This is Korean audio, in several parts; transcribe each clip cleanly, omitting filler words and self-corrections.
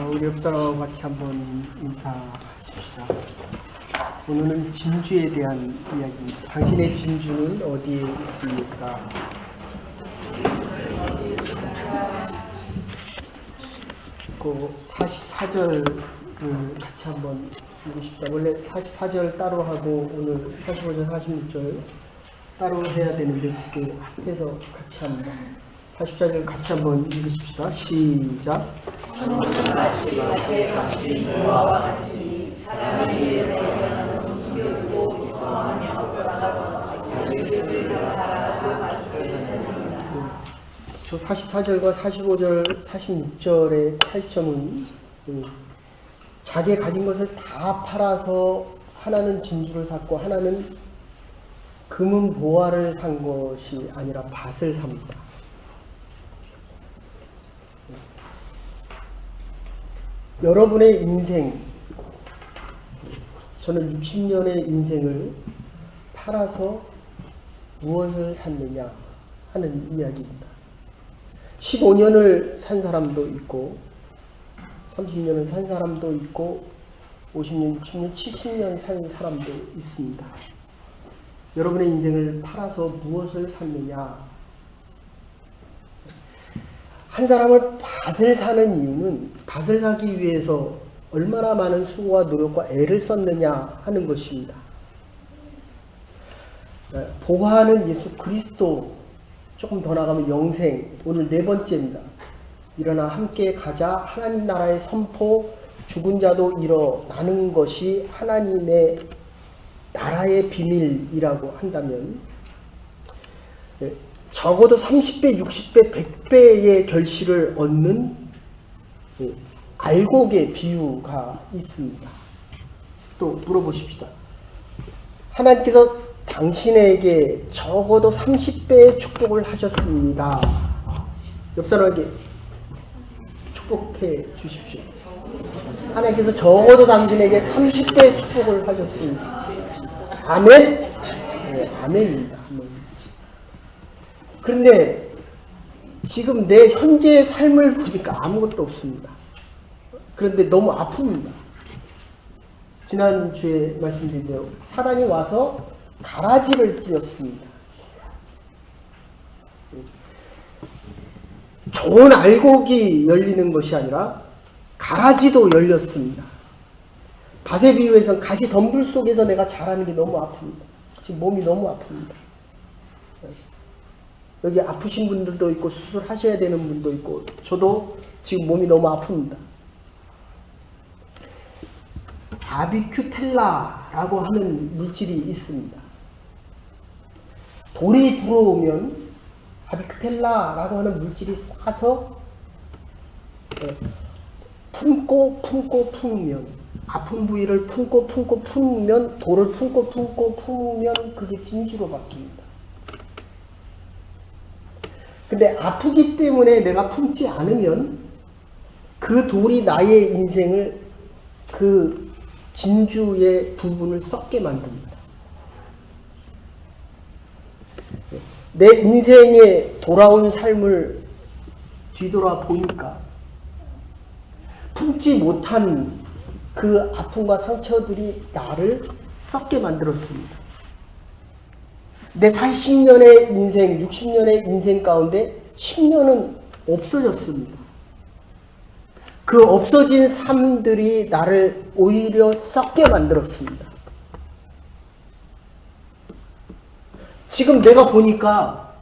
우리 옆사람하고 같이 한번 인사하십시다. 오늘은 진주에 대한 이야기입니다. 당신의 진주는 어디에 있습니까? 그 44절을 같이 한번 읽으십시다. 원래 44절 따로 하고 오늘 45절, 46절 따로 해야 되는데 두 개 합해서 같이 합니다. 44절 같이 한번 읽으십시다. 시작. 저 44절과 45절, 46절의 차이점은 자기 가진 것을 다 팔아서 하나는 진주를 샀고 하나는 금은 보화를 산 것이 아니라 밭을 삽니다. 여러분의 인생, 저는 60년의 인생을 팔아서 무엇을 샀느냐 하는 이야기입니다. 15년을 산 사람도 있고 30년을 산 사람도 있고 50년, 60년, 70년 산 사람도 있습니다. 여러분의 인생을 팔아서 무엇을 샀느냐? 한 사람을 밭을 사는 이유는 밭을 사기 위해서 얼마나 많은 수고와 노력과 애를 썼느냐 하는 것입니다. 보화는 예수 그리스도, 조금 더 나가면 영생, 오늘 네 번째입니다. 일어나 함께 가자, 하나님 나라의 선포, 죽은 자도 일어나는 것이 하나님의 나라의 비밀이라고 한다면 적어도 30배, 60배, 100배의 결실을 얻는 알곡의 비유가 있습니다. 또 물어보십시다. 하나님께서 당신에게 적어도 30배의 축복을 하셨습니다. 옆 사람에게 축복해 주십시오. 하나님께서 적어도 당신에게 30배의 축복을 하셨습니다. 아멘? 네, 아멘입니다. 그런데 지금 내 현재의 삶을 보니까 아무것도 없습니다. 그런데 너무 아픕니다. 지난주에 말씀드린 대로 사단이 와서 가라지를 띄웠습니다. 좋은 알곡이 열리는 것이 아니라 가라지도 열렸습니다. 밭에 비유해서 가시 덤불 속에서 내가 자라는 게 너무 아픕니다. 지금 몸이 너무 아픕니다. 여기 아프신 분들도 있고 수술하셔야 되는 분도 있고 저도 지금 몸이 너무 아픕니다. 아비큐텔라라고 하는 물질이 있습니다. 돌이 들어오면 아비큐텔라라고 하는 물질이 싸서 품고 품으면 아픈 부위를 품고 품으면 돌을 품고 품으면 그게 진주로 바뀝니다. 근데 아프기 때문에 내가 품지 않으면 그 돌이 나의 인생을 그 진주의 부분을 썩게 만듭니다. 내 인생에 돌아온 삶을 뒤돌아 보니까 품지 못한 그 아픔과 상처들이 나를 썩게 만들었습니다. 내 40년의 인생, 60년의 인생 가운데 10년은 없어졌습니다. 그 없어진 삶들이 나를 오히려 썩게 만들었습니다. 지금 내가 보니까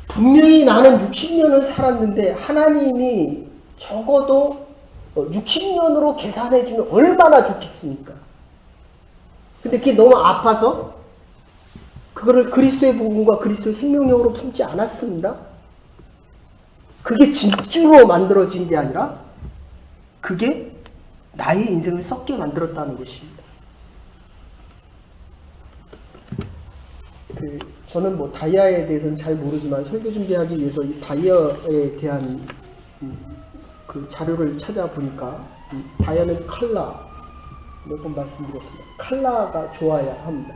분명히 나는 60년을 살았는데 하나님이 적어도 60년으로 계산해주면 얼마나 좋겠습니까? 근데 그게 너무 아파서 그거를 그리스도의 복음과 그리스도의 생명력으로 품지 않았습니다. 그게 진주로 만들어진 게 아니라 그게 나의 인생을 썩게 만들었다는 것입니다. 저는 뭐 다이아에 대해서는 잘 모르지만 설교 준비하기 위해서 이 다이아에 대한 그 자료를 찾아보니까 다이아는 칼라, 몇 번 말씀드렸습니다. 칼라가 좋아야 합니다.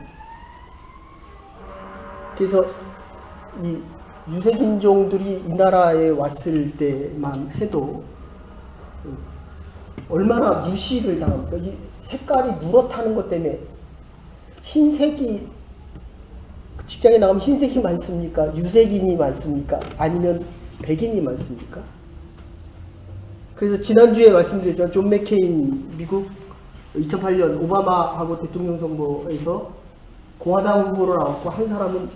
그래서 이 유색인종들이 이 나라에 왔을 때만 해도 얼마나 무시를 당합니까? 이 색깔이 누렇다는 것 때문에 흰색이 직장에 나가면 흰색이 많습니까? 유색인이 많습니까? 아니면 백인이 많습니까? 그래서 지난주에 말씀드렸지만 존 맥케인 미국 2008년 오바마하고 대통령 선거에서 공화당 후보로 나왔고 한 사람은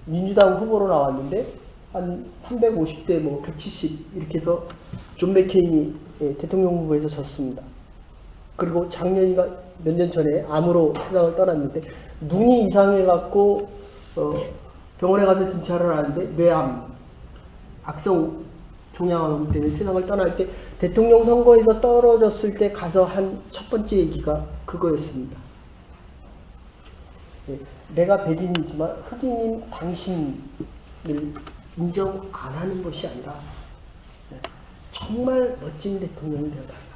민주당 후보로 나왔는데 한 350대 뭐 170 이렇게 해서 존 맥케인이 대통령 후보에서 졌습니다. 그리고 작년인가 몇 년 전에 암으로 세상을 떠났는데 눈이 이상해갖고 병원에 가서 진찰을 하는데 뇌암, 악성 종양암 때문에 세상을 떠날 때 대통령 선거에서 떨어졌을 때 가서 한 첫 번째 얘기가 그거였습니다. 내가 백인이지만 흑인인 당신을 인정 안 하는 것이 아니라 정말 멋진 대통령이 되어달라.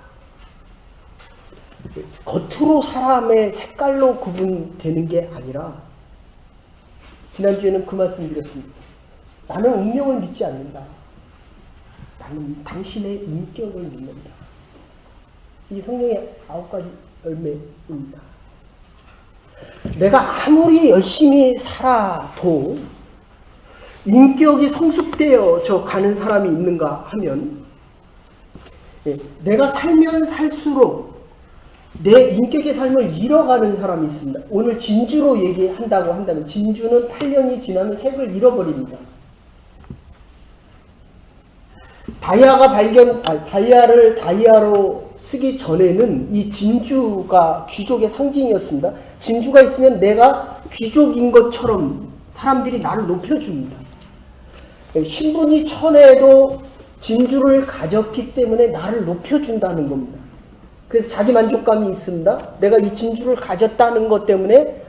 겉으로 사람의 색깔로 구분되는 게 아니라 지난주에는 그 말씀 드렸습니다. 나는 운명을 믿지 않는다. 나는 당신의 인격을 믿는다. 이 성경의 9가지 열매입니다. 내가 아무리 열심히 살아도 인격이 성숙되어져 가는 사람이 있는가 하면 내가 살면 살수록 내 인격의 삶을 잃어가는 사람이 있습니다. 오늘 진주로 얘기한다고 한다면 진주는 8년이 지나면 색을 잃어버립니다. 다이아를 다이아로 쓰기 전에는 이 진주가 귀족의 상징이었습니다. 진주가 있으면 내가 귀족인 것처럼 사람들이 나를 높여줍니다. 신분이 천해도 진주를 가졌기 때문에 나를 높여준다는 겁니다. 그래서 자기 만족감이 있습니다. 내가 이 진주를 가졌다는 것 때문에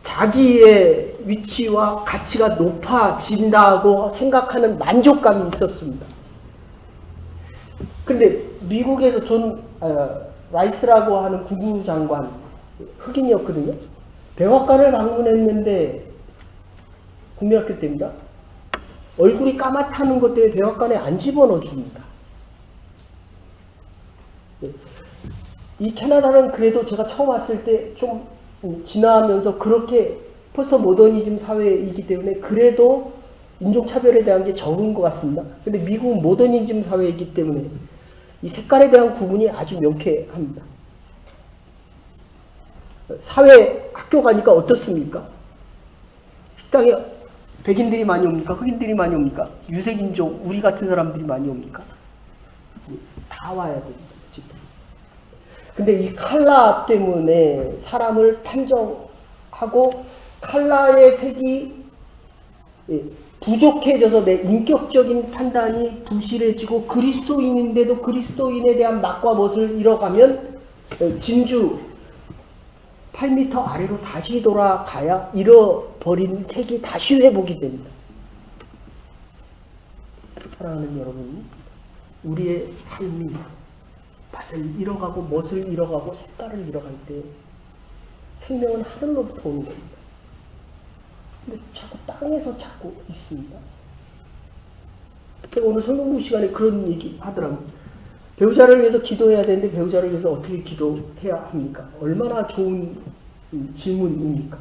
자기의 위치와 가치가 높아진다고 생각하는 만족감이 있었습니다. 그런데 미국에서 존 라이스라고 하는 국무장관, 흑인이었거든요. 백악관을 방문했는데 국민학교 때입니다. 얼굴이 까맣다는 것 때문에 백악관에 안 집어넣어 줍니다. 이 캐나다는 그래도 제가 처음 왔을 때 좀 지나면서 그렇게 포스트 모더니즘 사회이기 때문에 그래도 인종차별에 대한 게 적은 것 같습니다. 근데 미국은 모더니즘 사회이기 때문에 이 색깔에 대한 구분이 아주 명쾌합니다. 사회 학교 가니까 어떻습니까? 식당에 백인들이 많이 옵니까? 흑인들이 많이 옵니까? 유색인종, 우리 같은 사람들이 많이 옵니까? 다 와야 됩니다. 근데 이 컬러 때문에 사람을 판정하고 컬러의 색이 부족해져서 내 인격적인 판단이 부실해지고 그리스도인인데도 그리스도인에 대한 맛과 멋을 잃어가면 진주 8m 아래로 다시 돌아가야 잃어버린 색이 다시 회복이 됩니다. 사랑하는 여러분, 우리의 삶이 맛을 잃어가고 멋을 잃어가고 색깔을 잃어갈 때 생명은 하늘로부터 오는 겁니다. 근데 자꾸 땅에서 찾고 있습니다. 제가 오늘 성경부 시간에 그런 얘기 하더라고요. 배우자를 위해서 기도해야 되는데 배우자를 위해서 어떻게 기도해야 합니까? 얼마나 좋은 질문입니까?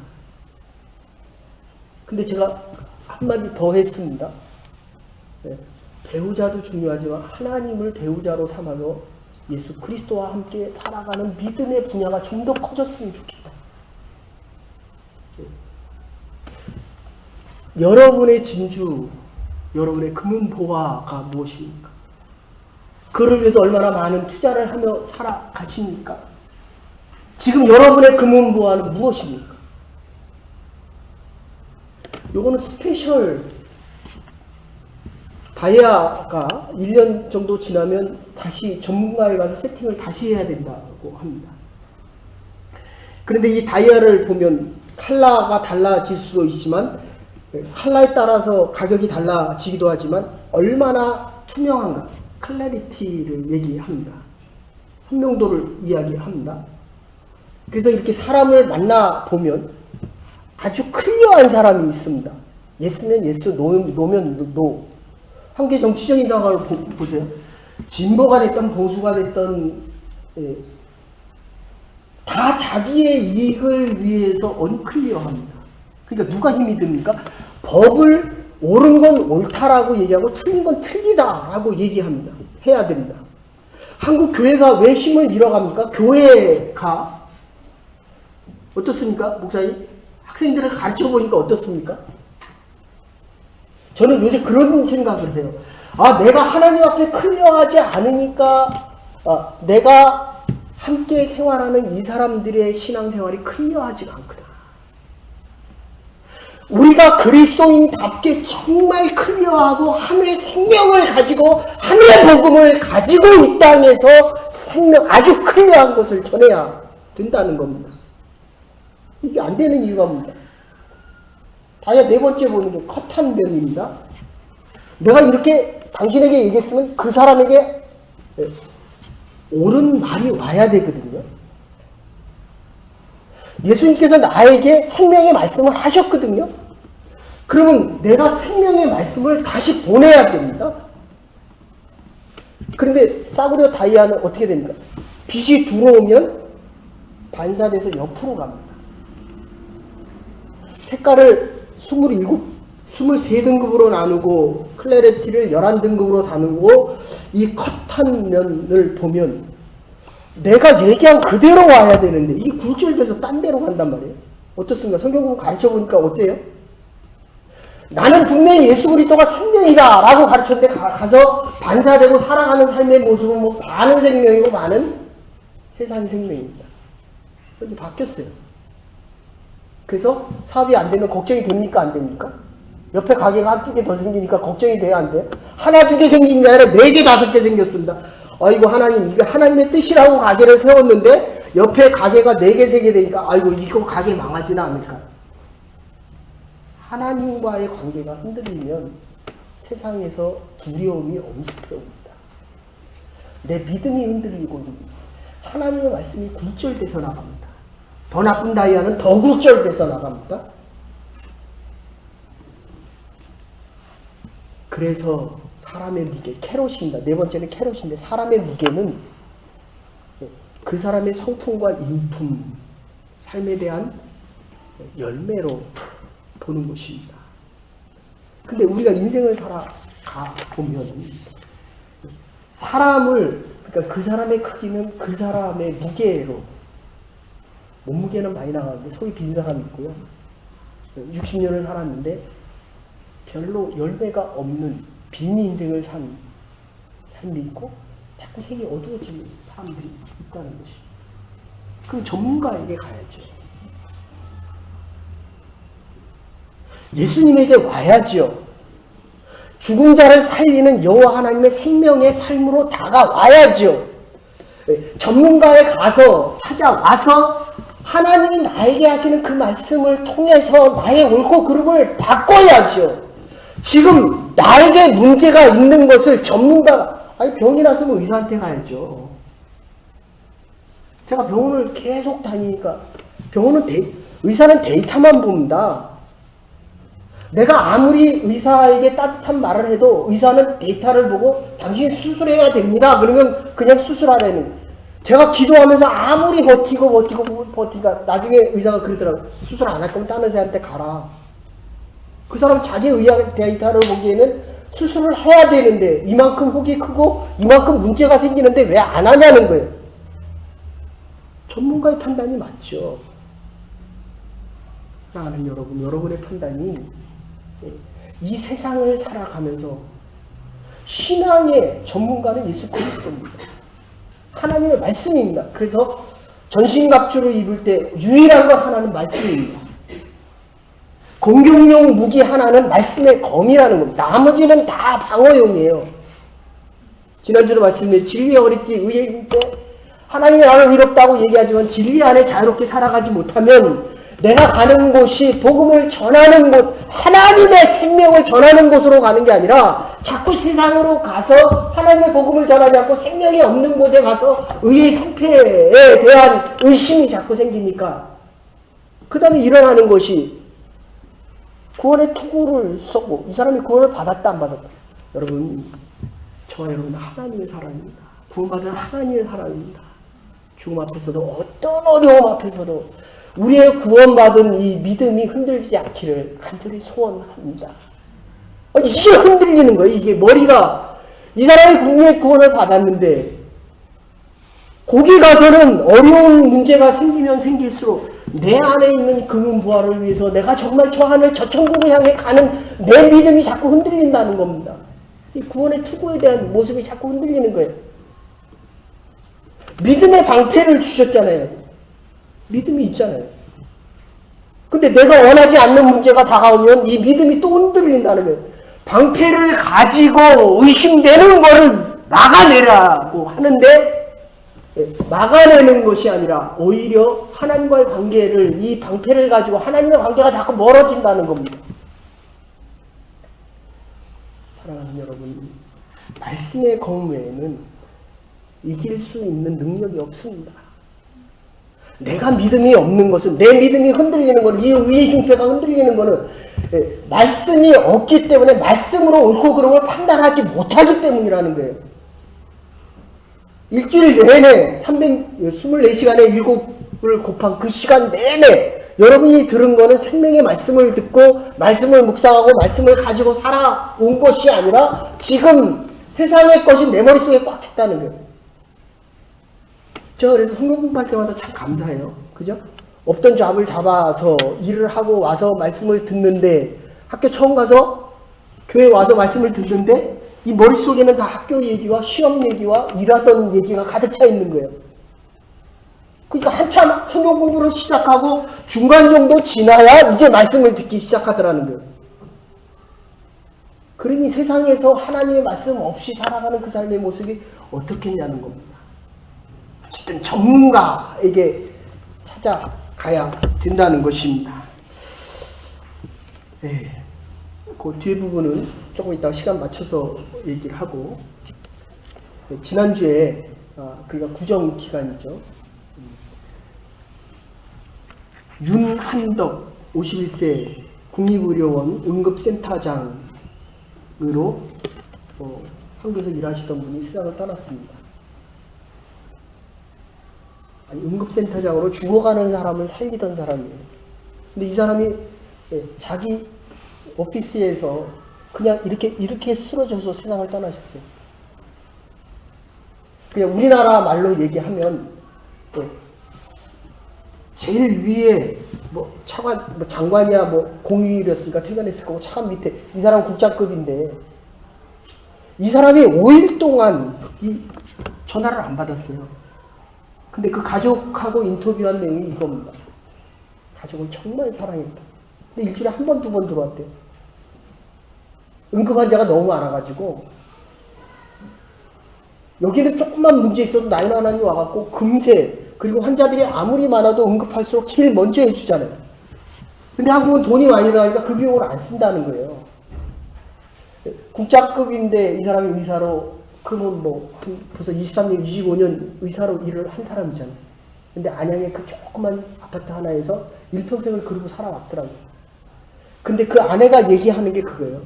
근데 제가 한마디 더 했습니다. 배우자도 중요하지만 하나님을 배우자로 삼아서 예수 그리스도와 함께 살아가는 믿음의 분야가 좀 더 커졌으면 좋겠다. 여러분의 진주, 여러분의 금은보화가 무엇입니까? 그를 위해서 얼마나 많은 투자를 하며 살아가십니까? 지금 여러분의 금은보화는 무엇입니까? 요거는 스페셜 다이아가 1년 정도 지나면 다시 전문가에 가서 세팅을 다시 해야 된다고 합니다. 그런데 이 다이아를 보면 컬러가 달라질 수도 있지만 컬러에 따라서 가격이 달라지기도 하지만 얼마나 투명한가, 클래리티를 얘기합니다. 선명도를 이야기합니다. 그래서 이렇게 사람을 만나보면 아주 클리어한 사람이 있습니다. 예스면 예스, 노면 노. 한국의 정치적인 상황을 보세요. 진보가 됐던 보수가 됐던 다 자기의 이익을 위해서 언클리어합니다. 그러니까 누가 힘이 듭니까? 법을 옳은 건 옳다라고 얘기하고 틀린 건 틀리다라고 얘기합니다. 해야 됩니다. 한국 교회가 왜 힘을 잃어갑니까? 교회가 어떻습니까? 목사님? 학생들을 가르쳐 보니까 어떻습니까? 저는 요새 그런 생각을 해요. 내가 하나님 앞에 클리어하지 않으니까 내가 함께 생활하는 이 사람들의 신앙생활이 클리어하지가 않구나. 우리가 그리스도인답게 정말 클리어하고 하늘의 생명을 가지고 하늘의 복음을 가지고 이 땅에서 아주 클리어한 것을 전해야 된다는 겁니다. 이게 안 되는 이유가 뭡니까? 다야 네 번째 보는 게 컷한 면입니다. 내가 이렇게 당신에게 얘기했으면 그 사람에게 옳은 말이 와야 되거든요. 예수님께서 나에게 생명의 말씀을 하셨거든요. 그러면 내가 생명의 말씀을 다시 보내야 됩니다. 그런데 싸구려 다이아는 어떻게 됩니까? 빛이 들어오면 반사돼서 옆으로 갑니다. 색깔을 27, 23등급으로 나누고 클래리티를 11등급으로 나누고 이 컷한 면을 보면 내가 얘기한 그대로 와야 되는데 이게 굴절돼서 딴 데로 간단 말이에요. 어떻습니까? 성경 가르쳐 보니까 어때요? 나는 분명히 예수 그리스도가 생명이다 라고 가르쳤는데 가서 반사되고 살아가는 삶의 모습은 뭐 반은 생명이고 반은 세상 생명입니다. 그래서 바뀌었어요. 그래서 사업이 안 되면 걱정이 됩니까? 안 됩니까? 옆에 가게가 한두 개 더 생기니까 걱정이 돼요? 안 돼요? 하나 두 개 생긴 게 아니라 4개 5개 생겼습니다. 아이고 하나님 이게 하나님의 뜻이라고 가게를 세웠는데 옆에 가게가 4개 3개 되니까 아이고 이거 가게 망하지는 않을까. 하나님과의 관계가 흔들리면 세상에서 두려움이 엄습해 옵니다. 내 믿음이 흔들리고 하나님의 말씀이 굴절돼서 나갑니다. 더 나쁜 다이아는 더 굴절돼서 나갑니다. 그래서 사람의 무게, 캐롯입니다. 네 번째는 캐롯인데 사람의 무게는 그 사람의 성품과 인품, 삶에 대한 열매로 보는 것입니다. 근데 우리가 인생을 살아가 보면 사람을, 그러니까 그 사람의 크기는 그 사람의 무게로, 몸무게는 많이 나가는데 속이 빈 사람이 있고요. 60년을 살았는데 별로 열매가 없는 빈 인생을 산 삶이 있고 자꾸 색이 어두워지는 사람들이 있다는 것입니다. 그럼 전문가에게 가야죠. 예수님에게 와야지요. 죽은 자를 살리는 여호와 하나님의 생명의 삶으로 다가와야죠. 전문가에 가서 찾아와서 하나님이 나에게 하시는 그 말씀을 통해서 나의 옳고 그름을 바꿔야죠. 지금 나에게 문제가 있는 것을 병이 났으면 의사한테 가야죠. 제가 병원을 계속 다니니까 의사는 데이터만 봅니다. 내가 아무리 의사에게 따뜻한 말을 해도 의사는 데이터를 보고 당신 수술해야 됩니다. 그러면 그냥 수술하라는. 제가 기도하면서 아무리 버티가 나중에 의사가 그러더라고요. 수술 안 할 거면 다른 의사한테 가라. 그 사람 자기 의학 데이터를 보기에는 수술을 해야 되는데 이만큼 혹이 크고 이만큼 문제가 생기는데 왜 안 하냐는 거예요. 전문가의 판단이 맞죠. 사랑하는 여러분, 여러분의 판단이 이 세상을 살아가면서 신앙의 전문가는 예수 그리스도입니다. 하나님의 말씀입니다. 그래서 전신갑주를 입을 때 유일한 건 하나는 말씀입니다. 공격용 무기 하나는 말씀의 검이라는 겁니다. 나머지는 다 방어용이에요. 지난주에 말씀드린 진리의 허리띠 의인 때 하나님이 나를 의롭다고 얘기하지만 진리 안에 자유롭게 살아가지 못하면 내가 가는 곳이 복음을 전하는 곳, 하나님의 생명을 전하는 곳으로 가는 게 아니라 자꾸 세상으로 가서 하나님의 복음을 전하지 않고 생명이 없는 곳에 가서 의의 형태에 대한 의심이 자꾸 생기니까 그 다음에 일어나는 것이 구원의 투구를 썼고 이 사람이 구원을 받았다 안 받았다. 여러분, 저와 여러분은 하나님의 사람입니다. 구원받은 하나님의 사람입니다. 죽음 앞에서도 어떤 어려움 앞에서도 우리의 구원받은 이 믿음이 흔들리지 않기를 간절히 소원합니다. 이게 흔들리는 거예요. 이게 머리가 이 사람이 국민의 구원을 받았는데 거기 가서는 어려운 문제가 생기면 생길수록 내 안에 있는 금은부활을 위해서 내가 정말 저 하늘 저 천국을 향해 가는 내 믿음이 자꾸 흔들린다는 겁니다. 이 구원의 투구에 대한 모습이 자꾸 흔들리는 거예요. 믿음의 방패를 주셨잖아요. 믿음이 있잖아요. 근데 내가 원하지 않는 문제가 다가오면 이 믿음이 또 흔들린다는 거예요. 방패를 가지고 의심되는 거를 막아내라고 하는데 막아내는 것이 아니라 오히려 하나님과의 관계를 이 방패를 가지고 하나님의 관계가 자꾸 멀어진다는 겁니다. 사랑하는 여러분, 말씀의 검외에는 이길 수 있는 능력이 없습니다. 내가 믿음이 없는 것은, 내 믿음이 흔들리는 것은, 이 의의 중패가 흔들리는 것은 말씀이 없기 때문에 말씀으로 옳고 그름을 판단하지 못하기 때문이라는 거예요. 일주일 내내 324시간에 7을 곱한 그 시간 내내 여러분이 들은 거는 생명의 말씀을 듣고 말씀을 묵상하고 말씀을 가지고 살아온 것이 아니라 지금 세상의 것이 내 머릿속에 꽉 찼다는 거예요. 저 그래서 성경 공부할 때마다 참 감사해요. 그죠? 없던 잡을 잡아서 일을 하고 와서 말씀을 듣는데, 학교 처음 가서 교회 와서 말씀을 듣는데 이 머릿속에는 다 학교 얘기와 시험 얘기와 일하던 얘기가 가득 차 있는 거예요. 그러니까 한참 성경 공부를 시작하고 중간 정도 지나야 이제 말씀을 듣기 시작하더라는 거예요. 그러니 세상에서 하나님의 말씀 없이 살아가는 그 삶의 모습이 어떻겠냐는 겁니다. 어쨌든 전문가에게 찾아가야 된다는 것입니다. 네. 그 뒤에 부분은 조금 이따 시간 맞춰서 얘기를 하고, 네, 지난주에 그러니까 구정 기간이죠. 윤한덕 51세 국립의료원 응급센터장으로 한국에서 일하시던 분이 세상을 떠났습니다. 아니, 응급센터장으로 죽어가는 사람을 살리던 사람이에요. 근데 이 사람이 자기 오피스에서 그냥 이렇게 쓰러져서 세상을 떠나셨어요. 그냥 우리나라 말로 얘기하면 제일 위에 차관 장관이야 공휴일이었으니까 퇴근했을 거고 차관 밑에 이 사람 국장급인데 이 사람이 5일 동안 이 전화를 안 받았어요. 근데 그 가족하고 인터뷰한 내용이 이겁니다. 가족을 정말 사랑했다. 근데 일주일에 한 번, 두 번 들어왔대요. 응급환자가 너무 많아가지고 여기는 조금만 문제 있어도 911이 와갖고 금세, 그리고 환자들이 아무리 많아도 응급할수록 제일 먼저 해주잖아요. 근데 한국은 돈이 많이 들어가니까 그 비용을 안 쓴다는 거예요. 국장급인데 이 사람이 의사로, 그러면 벌써 23년, 25년 의사로 일을 한 사람이잖아요. 근데 안양의 그 조그만 아파트 하나에서 일평생을 그러고 살아왔더라고요. 근데 그 아내가 얘기하는 게 그거예요.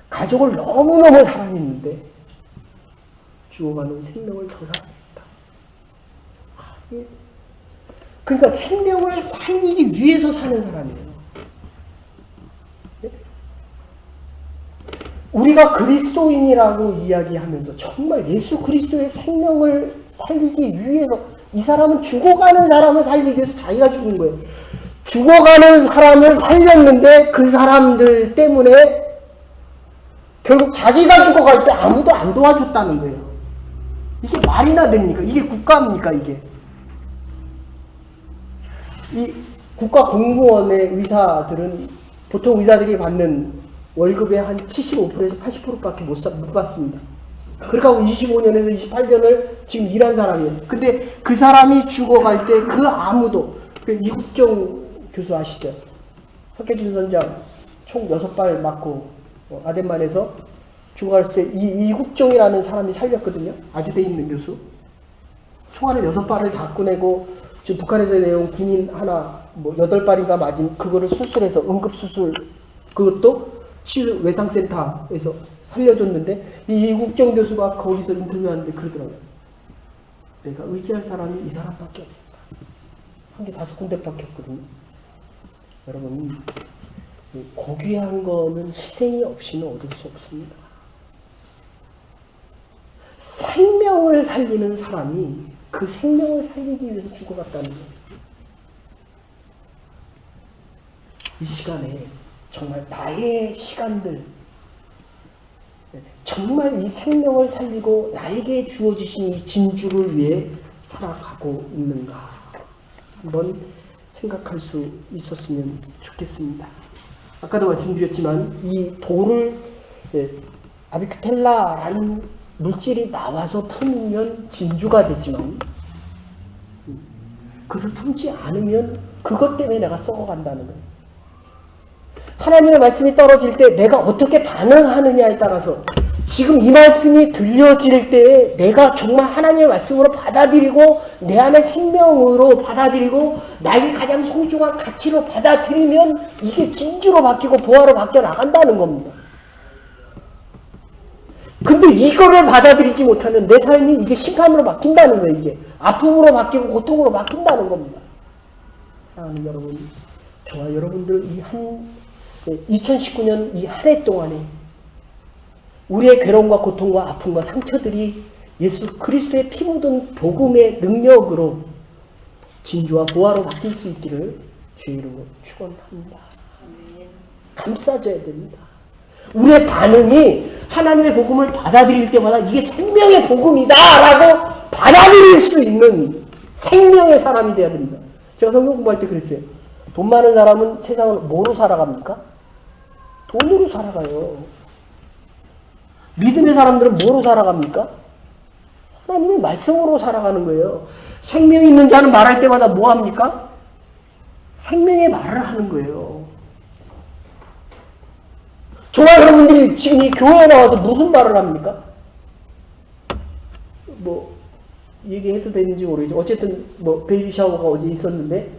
가족을 너무너무 사랑했는데 죽어가는 생명을 더 사랑했다. 그러니까 생명을 살리기 위해서 사는 사람이에요. 우리가 그리스도인이라고 이야기하면서 정말 예수 그리스도의 생명을 살리기 위해서, 이 사람은 죽어가는 사람을 살리기 위해서 자기가 죽은 거예요. 죽어가는 사람을 살렸는데 그 사람들 때문에 결국 자기가 죽어갈 때 아무도 안 도와줬다는 거예요. 이게 말이나 됩니까? 이게 국가입니까? 이게. 이 국가 공무원의 의사들은 보통 의사들이 받는 월급의 한 75%에서 80%밖에 못 받습니다. 그러니까 25년에서 28년을 지금 일한 사람이에요. 근데 그 사람이 죽어갈 때 그 아무도, 이국종 교수 아시죠? 석계준 선장 총 6발 맞고 아덴만에서 죽어갈 때 이국종이라는 사람이 살렸거든요. 아주대 있는 교수. 총알을 6발을 잡고 내고 지금 북한에서 내온 군인 하나 뭐 8발인가 맞은 그거를 수술해서 응급수술 그것도 치료 외상센터에서 살려줬는데 이 이국정 교수가 거기서 인터뷰하는데 그러더라고요. 내가 의지할 사람이 이 사람밖에 없다. 한 개 5군데밖에 없거든요. 여러분 고귀한 거는 희생이 없이는 얻을 수 없습니다. 생명을 살리는 사람이 그 생명을 살리기 위해서 죽어갔다는 거예요. 이 시간에 정말 나의 시간들 정말 이 생명을 살리고 나에게 주어지신 이 진주를 위해 살아가고 있는가 한번 생각할 수 있었으면 좋겠습니다. 아까도 말씀드렸지만 이 돌을 아비크텔라라는 물질이 나와서 품으면 진주가 되지만 그것을 품지 않으면 그것 때문에 내가 썩어간다는 거예요. 하나님의 말씀이 떨어질 때 내가 어떻게 반응하느냐에 따라서 지금 이 말씀이 들려질 때에 내가 정말 하나님의 말씀으로 받아들이고 내 안에 생명으로 받아들이고 나에게 가장 소중한 가치로 받아들이면 이게 진주로 바뀌고 보화로 바뀌어 나간다는 겁니다. 근데 이거를 받아들이지 못하면 내 삶이 이게 심판으로 바뀐다는 거예요. 이게 아픔으로 바뀌고 고통으로 바뀐다는 겁니다. 사랑하는 여러분, 저와 여러분들 2019년 이 한 해 동안에 우리의 괴로움과 고통과 아픔과 상처들이 예수 그리스도의 피 묻은 복음의 능력으로 진주와 보화로 바뀔 수 있기를 주의 이름으로 축원합니다. 감싸줘야 됩니다. 우리의 반응이 하나님의 복음을 받아들일 때마다 이게 생명의 복음이다 라고 받아들일 수 있는 생명의 사람이 되어야 됩니다. 제가 성경 공부할 때 그랬어요. 돈 많은 사람은 세상을 뭐로 살아갑니까? 돈으로 살아가요. 믿음의 사람들은 뭐로 살아갑니까? 하나님의 말씀으로 살아가는 거예요. 생명이 있는 자는 말할 때마다 뭐 합니까? 생명의 말을 하는 거예요. 저와 여러분들이 지금 이 교회에 나와서 무슨 말을 합니까? 뭐 얘기해도 되는지 모르겠지만 어쨌든 뭐 베이비 샤워가 어제 있었는데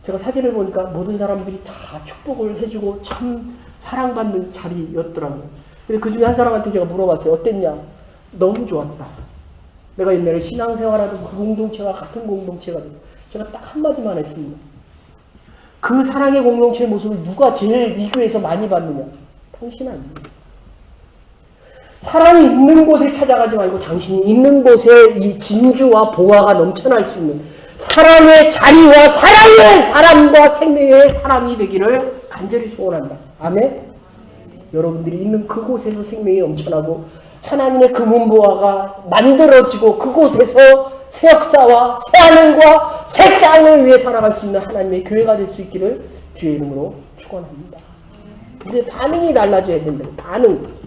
제가 사진을 보니까 모든 사람들이 다 축복을 해주고 참 사랑받는 자리였더라고요. 근데 그 중에 한 사람한테 제가 물어봤어요. 어땠냐? 너무 좋았다. 내가 옛날에 신앙생활하던 그 공동체와 같은 공동체가 되고 제가 딱 한마디만 했습니다. 그 사랑의 공동체의 모습을 누가 제일 미교에서 많이 봤느냐? 당신 아니에요. 사랑이 있는 곳에 찾아가지 말고 당신이 있는 곳에 이 진주와 보화가 넘쳐날 수 있는 사랑의 자리와 사랑의 사람과 생명의 사람이 되기를 간절히 소원한다. 아멘? 여러분들이 있는 그곳에서 생명이 넘쳐나고 하나님의 금은보화가 만들어지고 그곳에서 새 역사와 새 하늘과 새 땅을 위해 살아갈 수 있는 하나님의 교회가 될 수 있기를 주의 이름으로 축원합니다. 우리의 반응이 달라져야 된다. 반응.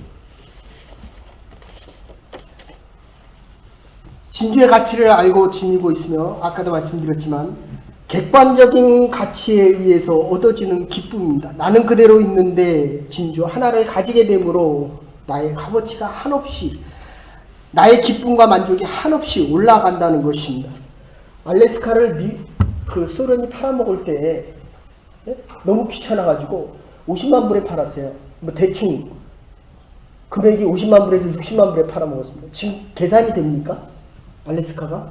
진주의 가치를 알고 지니고 있으며 아까도 말씀드렸지만 객관적인 가치에 의해서 얻어지는 기쁨입니다. 나는 그대로 있는데 진주 하나를 가지게 되므로 나의 값어치가 한없이 나의 기쁨과 만족이 한없이 올라간다는 것입니다. 알래스카를 소련이 팔아먹을 때 너무 귀찮아가지고 50만 불에 팔았어요. 뭐 대충 금액이 50만 불에서 60만 불에 팔아먹었습니다. 지금 계산이 됩니까? 알래스카가?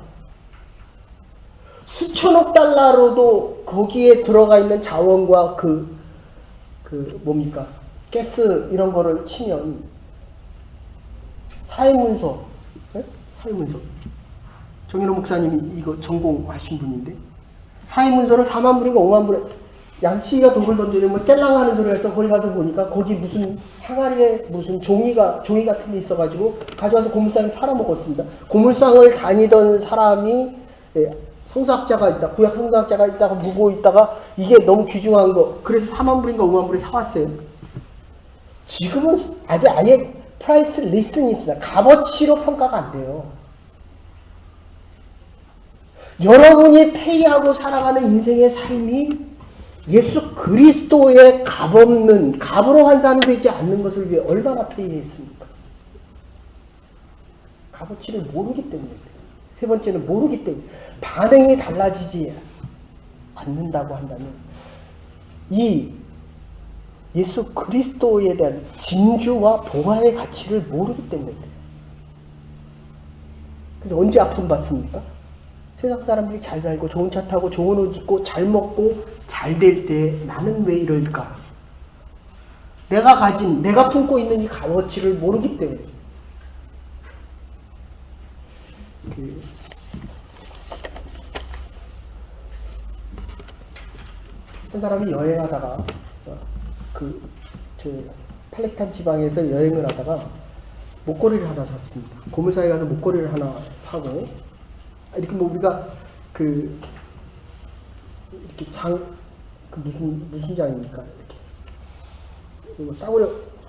수천억 달러로도 거기에 들어가 있는 자원과 뭡니까? 가스 이런 거를 치면 사회문서, 네? 사회문서. 정인호 목사님이 이거 전공하신 분인데 사회문서를 4만 불인가 5만 불에 양치기가 독을 던져서 뭐 짤랑하는 소리가 있어. 거기 가서 보니까 거기 무슨 항아리에 무슨 종이 같은 게 있어가지고 가져와서 고물상에 팔아먹었습니다. 고물상을 다니던 사람이 성서학자가 있다, 구약 성서학자가 있다가 보고 있다가 이게 너무 귀중한 거 그래서 4만 불인가 5만 불에 사왔어요. 지금은 아예 프라이스 리스닝입니다. 값어치로 평가가 안 돼요. 여러분이 페이하고 살아가는 인생의 삶이 예수 그리스도의 값없는 값으로 환산되지 않는 것을 위해 얼마나 페이했습니까? 값어치를 모르기 때문에 그래요. 세 번째는 모르기 때문에 반응이 달라지지 않는다고 한다면 이 예수 그리스도에 대한 진주와 보화의 가치를 모르기 때문에 그래요. 그래서 언제 아픔 받습니까? 세상 사람들이 잘 살고 좋은 차 타고 좋은 옷 입고 잘 먹고 잘 될 때 나는 왜 이럴까? 내가 품고 있는 이 값어치를 모르기 때문에. 한 사람이 여행하다가 팔레스타인 지방에서 여행을 하다가 목걸이를 하나 샀습니다. 고물상에 가서 목걸이를 하나 사고, 이렇게 뭐 우리가 이렇게 무슨 장입니까? 이렇게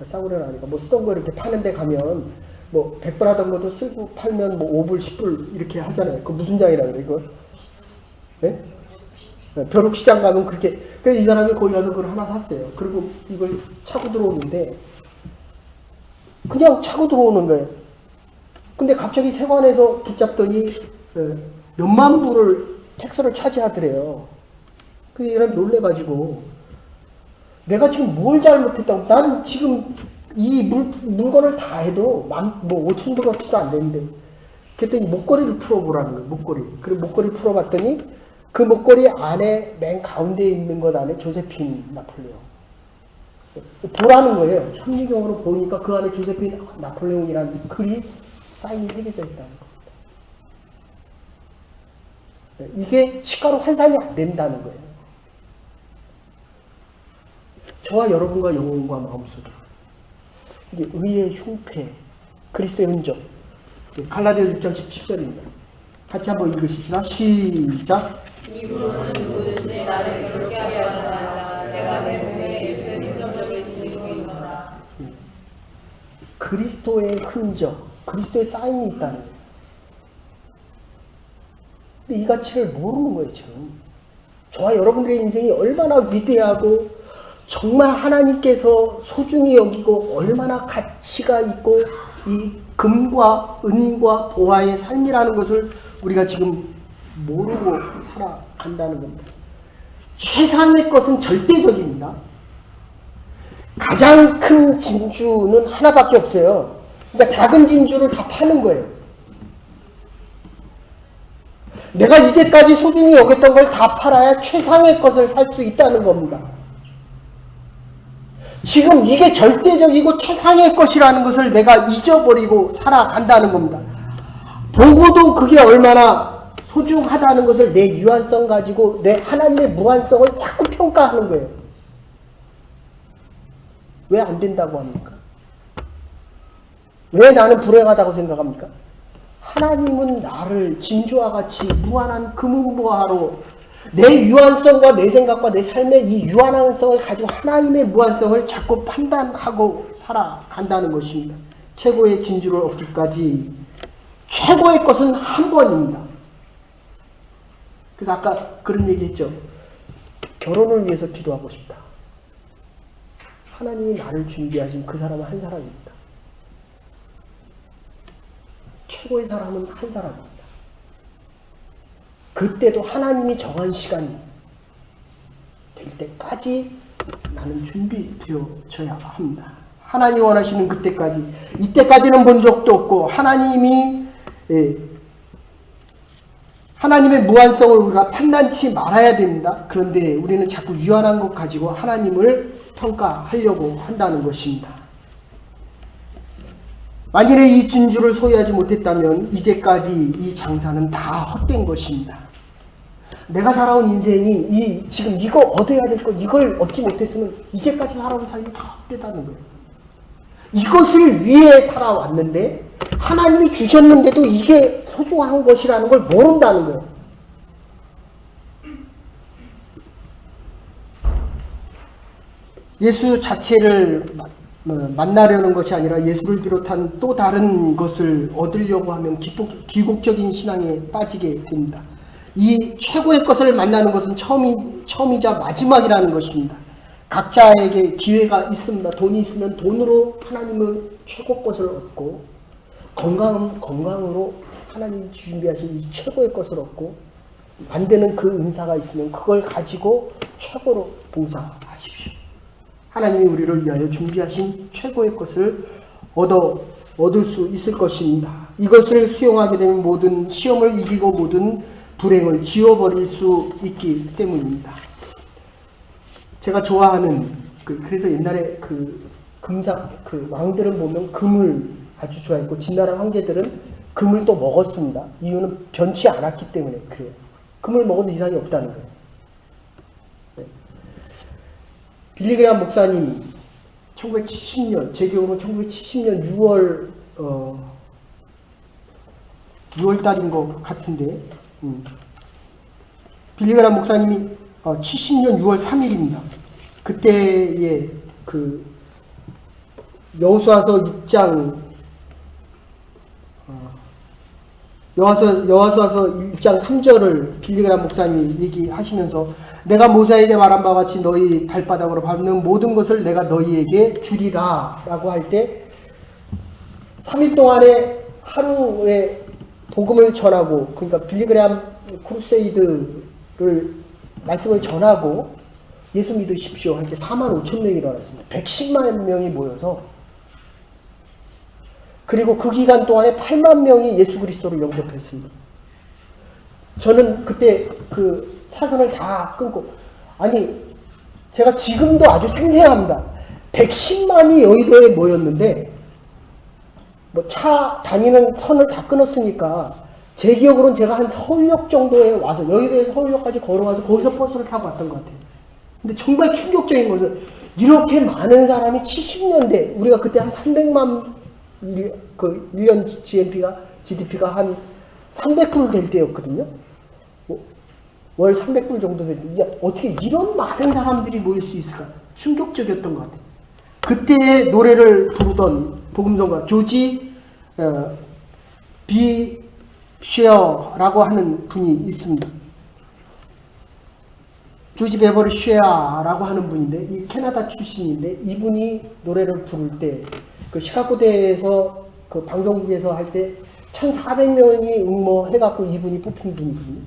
싸구려 아니까 뭐 쓰던 거 이렇게 파는데 가면 뭐 100불 하던 것도 쓰고 팔면 뭐 5불 10불 이렇게 하잖아요. 그 무슨 장이라 그래 이거? 네? 벼룩시장 가면 그렇게. 그래서 이 사람이 거기 가서 그걸 하나 샀어요. 그리고 이걸 차고 들어오는데 그냥 차고 들어오는 거예요. 근데 갑자기 세관에서 붙잡더니 몇만 불을 텍스를 차지하더래요. 그 사람이 놀래가지고 내가 지금 뭘 잘못했다고. 나는 지금 이 물건을 다 해도 뭐 5천 불어치도 안 되는데. 그랬더니 목걸이를 풀어보라는 거예요. 목걸이. 그리고 목걸이 풀어봤더니 그 목걸이 안에 맨 가운데에 있는 것 안에 조세핀 나폴레옹. 보라는 거예요. 현미경으로 보니까 그 안에 조세핀 나폴레옹이라는 글이 사인이 새겨져 있다는 겁니다. 이게 시가로 환산이 안 된다는 거예요. 저와 여러분과 영혼과 마음속에 이게 의의 흉패, 그리스도의 흔적. 갈라디아 6장 17절입니다. 같이 한번 읽으십시다. 시작. 이분은 누구든지 나를 그렇게 하게 하지 말라. 내가 내 몸에 예수의 흔적을 지니고 있노라. 그리스도의 흔적, 그리스도의 사인이 있다는 거예요. 근데 이 가치를 모르는 거예요, 지금. 저와 여러분들의 인생이 얼마나 위대하고 정말 하나님께서 소중히 여기고 얼마나 가치가 있고 이 금과 은과 보화의 삶이라는 것을 우리가 지금 모르고 살아간다는 겁니다. 최상의 것은 절대적입니다. 가장 큰 진주는 하나밖에 없어요. 그러니까 작은 진주를 다 파는 거예요. 내가 이제까지 소중히 여겼던 걸 다 팔아야 최상의 것을 살 수 있다는 겁니다. 지금 이게 절대적이고 최상의 것이라는 것을 내가 잊어버리고 살아간다는 겁니다. 보고도 그게 얼마나 소중하다는 것을 내 유한성 가지고 내 하나님의 무한성을 자꾸 평가하는 거예요. 왜 안 된다고 합니까? 왜 나는 불행하다고 생각합니까? 하나님은 나를 진주와 같이 무한한 금은보화로 내 유한성과 내 생각과 내 삶의 이 유한성을 가지고 하나님의 무한성을 자꾸 판단하고 살아간다는 것입니다. 최고의 진주를 얻기까지 최고의 것은 한 번입니다. 그래서 아까 그런 얘기 했죠. 결혼을 위해서 기도하고 싶다. 하나님이 나를 준비하신 그 사람은 한 사람입니다. 최고의 사람은 한 사람입니다. 그때도 하나님이 정한 시간 될 때까지 나는 준비되어져야 합니다. 하나님이 원하시는 그때까지. 이때까지는 본 적도 없고 하나님의 무한성을 우리가 판단치 말아야 됩니다. 그런데 우리는 자꾸 유한한 것 가지고 하나님을 평가하려고 한다는 것입니다. 만일에 이 진주를 소유하지 못했다면 이제까지 이 장사는 다 헛된 것입니다. 내가 살아온 인생이 지금 이거 얻어야 될 것, 이걸 얻지 못했으면 이제까지 살아온 삶이 다 헛되다는 거예요. 이것을 위해 살아왔는데 하나님이 주셨는데도 이게 소중한 것이라는 걸 모른다는 거예요. 예수 자체를 만나려는 것이 아니라 예수를 비롯한 또 다른 것을 얻으려고 하면 기복적인 신앙에 빠지게 됩니다. 이 최고의 것을 만나는 것은 처음이자 마지막이라는 것입니다. 각자에게 기회가 있습니다. 돈이 있으면 돈으로 하나님의 최고 것을 얻고 건강으로 하나님이 준비하신 이 최고의 것을 얻고 만드는 그 은사가 있으면 그걸 가지고 최고로 봉사하십시오. 하나님이 우리를 위하여 준비하신 최고의 것을 얻을 수 있을 것입니다. 이것을 수용하게 되면 모든 시험을 이기고 모든 불행을 지워버릴 수 있기 때문입니다. 제가 좋아하는 그래서 옛날에 왕들은 보면 금을 아주 좋아했고 진나라 황제들은 금을 또 먹었습니다. 이유는 변치 않았기 때문에 그래요. 금을 먹어도 이상이 없다는 거예요. 네. 빌리그레암 목사님 1970년 제 기억으로 1970년 6월 달인 것 같은데 빌리그레암 목사님이 70년 6월 3일입니다. 그때에 여호수아서 6장 여호수아서 1장 3절을 빌리그레암 목사님이 얘기하시면서 내가 모세에게 말한 바와 같이 너희 발바닥으로 밟는 모든 것을 내가 너희에게 주리라 라고 할 때 3일 동안에 하루에 복음을 전하고 그러니까 빌리그레암 크루세이드를 말씀을 전하고 예수 믿으십시오 할 때 4만 5천 명이 일어났습니다. 110만 명이 모여서 그리고 그 기간 동안에 8만 명이 예수 그리스도를 영접했습니다. 저는 그때 그 차선을 다 끊고 제가 지금도 아주 생생합니다. 110만이 여의도에 모였는데 차 다니는 선을 다 끊었으니까 제 기억으로는 제가 한 서울역 정도에 와서 여의도에서 서울역까지 걸어와서 거기서 버스를 타고 왔던 것 같아요. 근데 정말 충격적인 것은 이렇게 많은 사람이 70년대 우리가 그때 한 300만 1년 GDP가 한 300불 될 때였거든요. 월 300불 정도 될 때 어떻게 이런 많은 사람들이 모일 수 있을까? 충격적이었던 것 같아요. 그때 노래를 부르던 복음성가 조지 비 쉐어라고 하는 분이 있습니다. 조지 베버리 쉐어라고 하는 분인데 이 캐나다 출신인데 이분이 노래를 부를 때 그 시카고대에서 그 방송국에서 할 때 1,400명이 응모해갖고 이분이 뽑힌 분이거든요.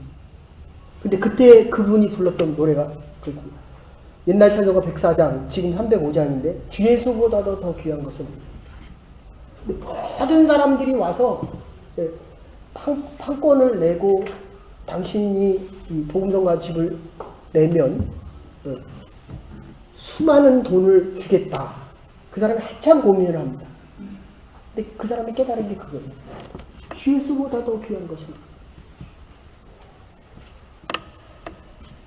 근데 그때 그분이 불렀던 노래가 그렇습니다. 옛날 찬송가 104장, 지금 305장인데 주 예수보다도 더 귀한 것은 모든 사람들이 와서 판권을 내고 당신이 이 복음성가 집을 내면 수많은 돈을 주겠다. 그 사람이 한참 고민을 합니다. 근데 그 사람이 깨달은 게 그거예요. 주 예수보다 더 귀한 것은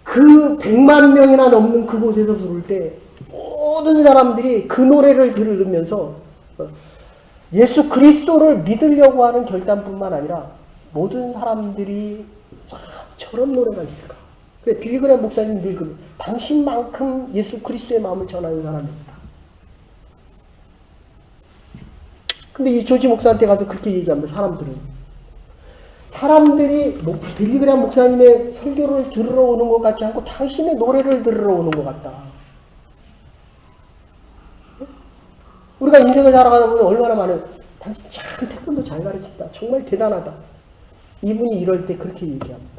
그 100만 명이나 넘는 그곳에서 부를 때 모든 사람들이 그 노래를 들으면서 예수 그리스도를 믿으려고 하는 결단뿐만 아니라 모든 사람들이 참 저런 노래가 있을까. 그래 빌리그레암 목사님 늘 당신만큼 예수 그리스도의 마음을 전하는 사람입니다. 근데 이 조지 목사한테 가서 그렇게 얘기합니다. 사람들이 빌리그레암 목사님의 설교를 들으러 오는 것 같지 않고 당신의 노래를 들으러 오는 것 같다. 우리가 인생을 살아가다 보면 얼마나 많은 당신 참 태권도 잘 가르친다. 정말 대단하다. 이분이 이럴 때 그렇게 얘기합니다.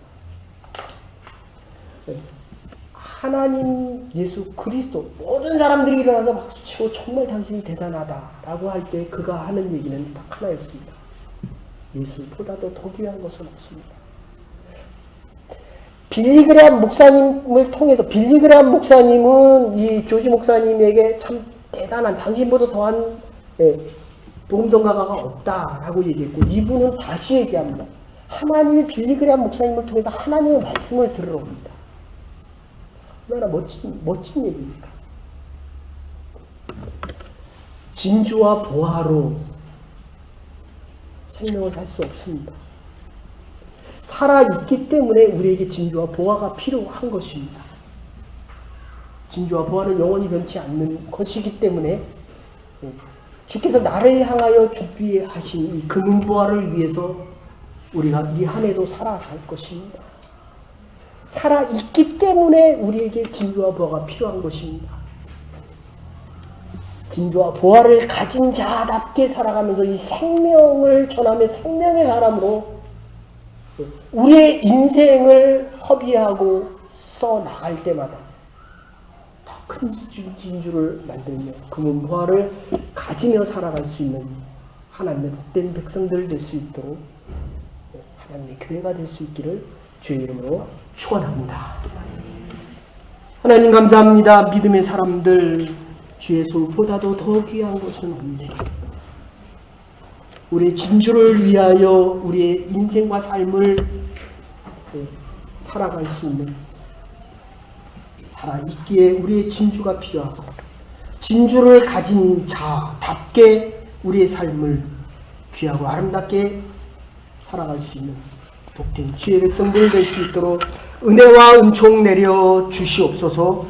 하나님 예수 그리스도 모든 사람들이 일어나서 박수치고 정말 당신이 대단하다 라고 할 때 그가 하는 얘기는 딱 하나였습니다. 예수보다도 더 귀한 것은 없습니다. 빌리그레암 목사님을 통해서 빌리그레암 목사님은 이 조지 목사님에게 참 대단한 당신보다 더한 복음성가가 없다라고 얘기했고 이분은 다시 얘기합니다. 하나님이 빌리그레암 목사님을 통해서 하나님의 말씀을 들으러 옵니다. 얼마나 멋진 얘기입니까? 진주와 보화로 생명을 살 수 없습니다. 살아있기 때문에 우리에게 진주와 보화가 필요한 것입니다. 진주와 보화는 영원히 변치 않는 것이기 때문에 주께서 나를 향하여 준비하신 이 금은보화를 위해서 우리가 이 한 해도 살아갈 것입니다. 살아있기 때문에 우리에게 진주와 보화가 필요한 것입니다. 진주와 보화를 가진 자답게 살아가면서 이 생명을 전하며 생명의 사람으로 우리의 인생을 허비하고 써 나갈 때마다 더 큰 진주를 만들며 금은보화를 가지며 살아갈 수 있는 하나님의 복된 백성들 될 수 있도록 하나님의 교회가 될 수 있기를 주의 이름으로 축원합니다. 하나님 감사합니다. 믿음의 사람들 주 예수보다도 더 귀한 것은 없네. 우리의 진주를 위하여 우리의 인생과 삶을 살아갈 수 있는, 살아있기에 우리의 진주가 필요하고, 진주를 가진 자답게 우리의 삶을 귀하고 아름답게 살아갈 수 있는 복된 주의 백성들 될 수 있도록 은혜와 은총 내려 주시옵소서.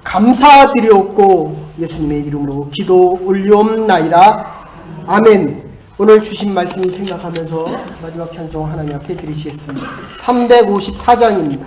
감사드리옵고 예수님의 이름으로 기도 올리옵나이다. 아멘. 오늘 주신 말씀 생각하면서 마지막 찬송 하나님 앞에 드리시겠습니다. 354장입니다.